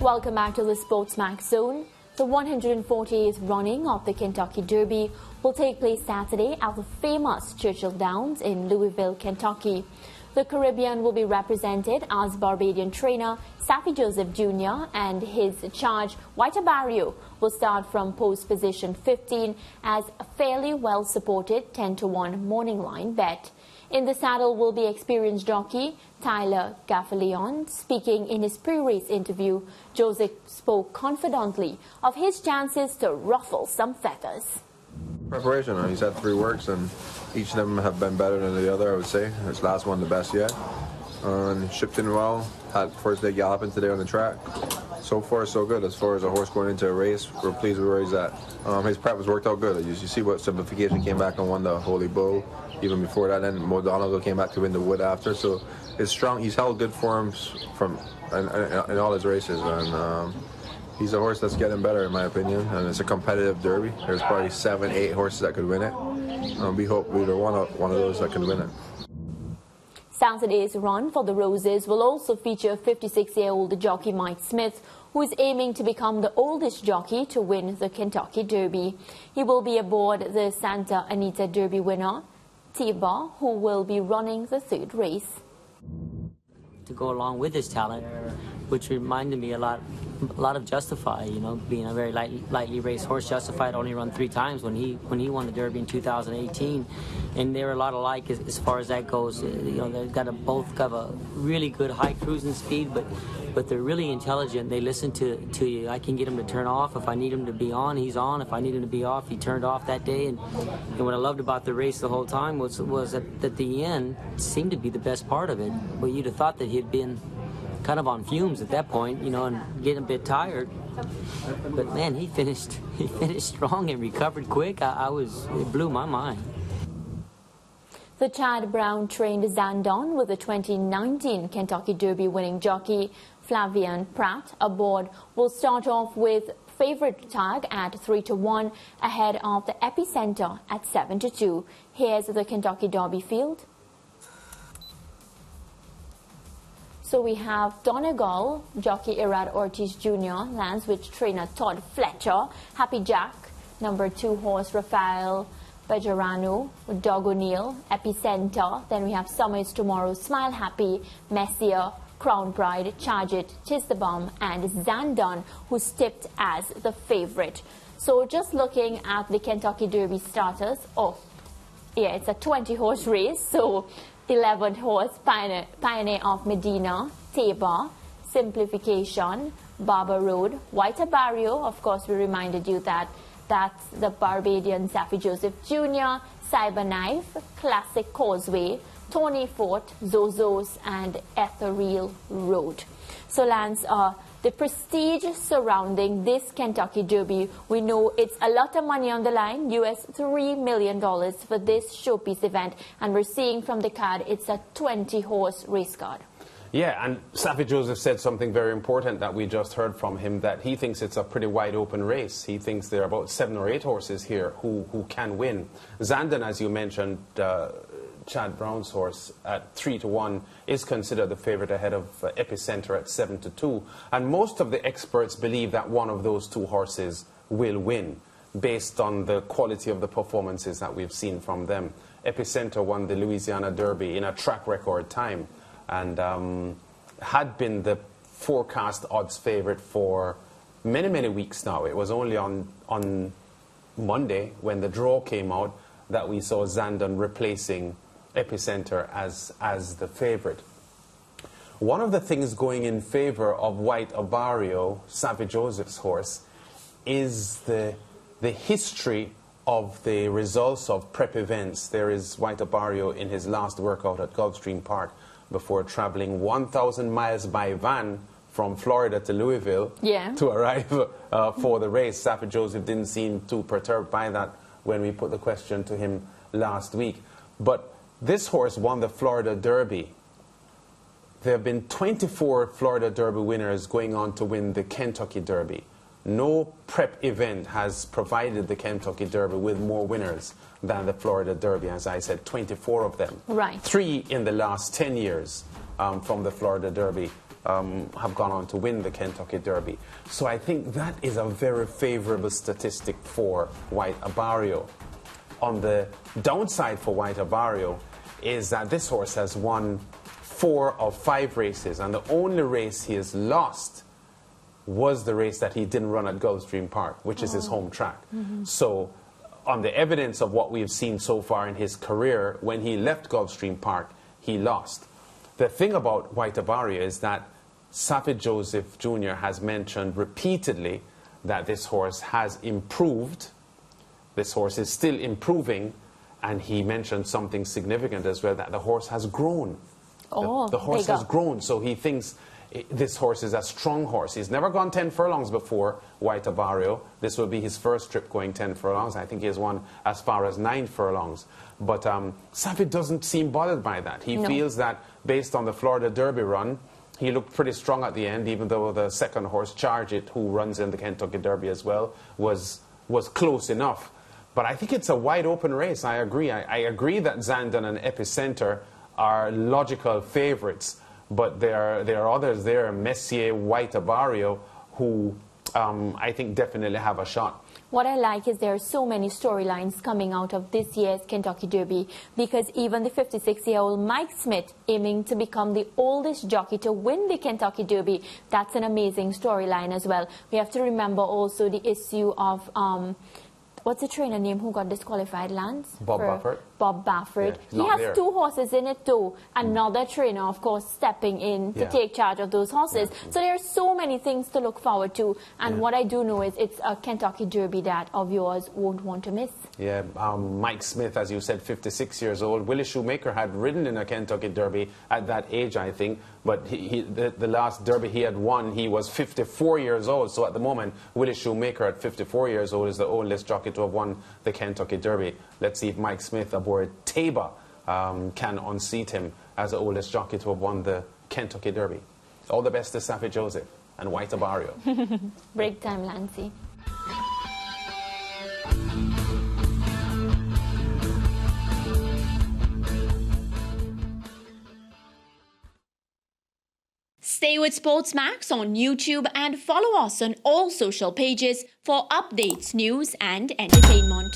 Welcome back to the SportsMax Zone. The 148th running of the Kentucky Derby will take place Saturday at the famous Churchill Downs in Louisville, Kentucky. The Caribbean will be represented as Barbadian trainer Saffie Joseph Jr. and his charge Whiter Barrio will start from post position 15 as a fairly well-supported 10-to-1 morning line bet. In the saddle will be experienced jockey Tyler Gaffalion. Speaking in his pre-race interview, Joseph spoke confidently of his chances to ruffle some feathers. Preparation. He's had 3 works and each of them have been better than the other, I would say. This last one the best yet. And shipped in well. Had first day galloping today on the track. So far so good as far as a horse going into a race. We're pleased with where he's at. His prep has worked out good. You see what simplification came back and won the Holy Bull. Even before that, then Mo Donegal came back to win the Wood after. So it's strong. He's held good forms in all his races, and he's a horse that's getting better in my opinion. And it's a competitive Derby. There's probably 7, 8 horses that could win it. We hope we're one of those that can win it. Saturday's run for the Roses will also feature 56-year-old jockey Mike Smith, who is aiming to become the oldest jockey to win the Kentucky Derby. He will be aboard the Santa Anita Derby winner, Tiba, who will be running the 3rd race. To go along with his talent, which reminded me a lot of Justify, you know, being a very lightly raced horse. Justified only run 3 times when he won the Derby in 2018, and they're a lot alike as far as that goes. You know, they've got both have a really good high cruising speed, but they're really intelligent. They listen to you. I can get him to turn off if I need him to be on. He's on. If I need him to be off, he turned off that day. And what I loved about the race the whole time was that the end seemed to be the best part of it. Well, you'd have thought that he'd been kind of on fumes at that point, you know, and getting a bit tired. But man, he finished strong and recovered quick. It blew my mind. The Chad Brown trained Zandon with the 2019 Kentucky Derby winning jockey Flavian Pratt aboard will start off with favorite tag at 3-to-1 ahead of the Epicenter at 7-to-2. Here's the Kentucky Derby field. So we have Donegal, jockey Irad Ortiz Jr., lands with trainer Todd Fletcher, Happy Jack, number 2 horse Rafael Bejarano, Doug O'Neill, Epicenter. Then we have Summers Tomorrow, Smile Happy, Messier, Crown Pride, Charge It, Tis the Bomb, and Zandon, who's tipped as the favorite. So just looking at the Kentucky Derby starters, it's a 20-horse race, so 11th horse, Pioneer of Medina, Tabor, Simplification, Barber Road, Whiter Barrio. Of course, we reminded you that that's the Barbadian Saffie Joseph Jr., Cyberknife, Classic Causeway, Tony Fort, Zozos, and Ethereal Road. So, Lance, the prestige surrounding this Kentucky Derby, we know it's a lot of money on the line, US $3 million for this showpiece event, and we're seeing from the card it's a 20-horse race card. Yeah, and Saffie Joseph said something very important that we just heard from him, that he thinks it's a pretty wide open race. He thinks there are about 7 or 8 horses here who can win. Zandon, as you mentioned, Chad Brown's horse at 3-to-1 is considered the favorite ahead of Epicenter at 7-to-2. And most of the experts believe that one of those 2 horses will win based on the quality of the performances that we've seen from them. Epicenter won the Louisiana Derby in a track record time and had been the forecast odds favorite for many, many weeks now. It was only on Monday when the draw came out that we saw Zandon replacing Epicenter as the favorite. One of the things going in favor of White Barrio, Saffie Joseph's horse, is the history of the results of prep events. There is White Barrio in his last workout at Gulfstream Park before traveling 1,000 miles by van from Florida to Louisville to arrive for the race. Saffie Joseph didn't seem too perturbed by that when we put the question to him last week. But this horse won the Florida Derby. There have been 24 Florida Derby winners going on to win the Kentucky Derby. No prep event has provided the Kentucky Derby with more winners than the Florida Derby. As I said, 24 of them. Right. 3 in the last 10 years from the Florida Derby. have gone on to win the Kentucky Derby. So I think that is a very favorable statistic for White Abarrio. On the downside for White Abarrio is that this horse has won 4 of 5 races, and the only race he has lost was the race that he didn't run at Gulfstream Park, which is his home track. So on the evidence of what we've seen so far in his career, when he left Gulfstream Park, he lost. The thing about White Abarrio is that Safed Joseph Jr. has mentioned repeatedly that this horse has improved. This horse is still improving, and he mentioned something significant as well, that the horse has grown. The horse has grown, so he thinks this horse is a strong horse. He's never gone 10 furlongs before, White Abarrio. This will be his first trip going 10 furlongs. I think he has won as far as 9 furlongs. But Safed doesn't seem bothered by that. He feels that based on the Florida Derby run, he looked pretty strong at the end, even though the second horse, Charge It, who runs in the Kentucky Derby as well, was close enough. But I think it's a wide open race. I agree. I agree that Zandon and Epicenter are logical favorites, but there are others there, Messier, White Abarrio, who I think definitely have a shot. What I like is there are so many storylines coming out of this year's Kentucky Derby, because even the 56-year-old Mike Smith aiming to become the oldest jockey to win the Kentucky Derby, that's an amazing storyline as well. We have to remember also the issue of what's the trainer name who got disqualified, Lance? Bob Baffert. Bob Baffert. Yeah, he has 2 horses in it too. Another trainer, of course, stepping in to take charge of those horses. So there are so many things to look forward to. And what I do know is it's a Kentucky Derby that our viewers won't want to miss. Yeah, Mike Smith, as you said, 56 years old. Willie Shoemaker had ridden in a Kentucky Derby at that age, I think. But the last Derby he had won, he was 54 years old. So at the moment, Willie Shoemaker at 54 years old is the oldest jockey to have won the Kentucky Derby. Let's see if Mike Smith aboard Taba can unseat him as the oldest jockey to have won the Kentucky Derby. All the best to Safed Joseph and White Abarrio. Break time, Lancey. Stay with SportsMax on YouTube and follow us on all social pages for updates, news and entertainment.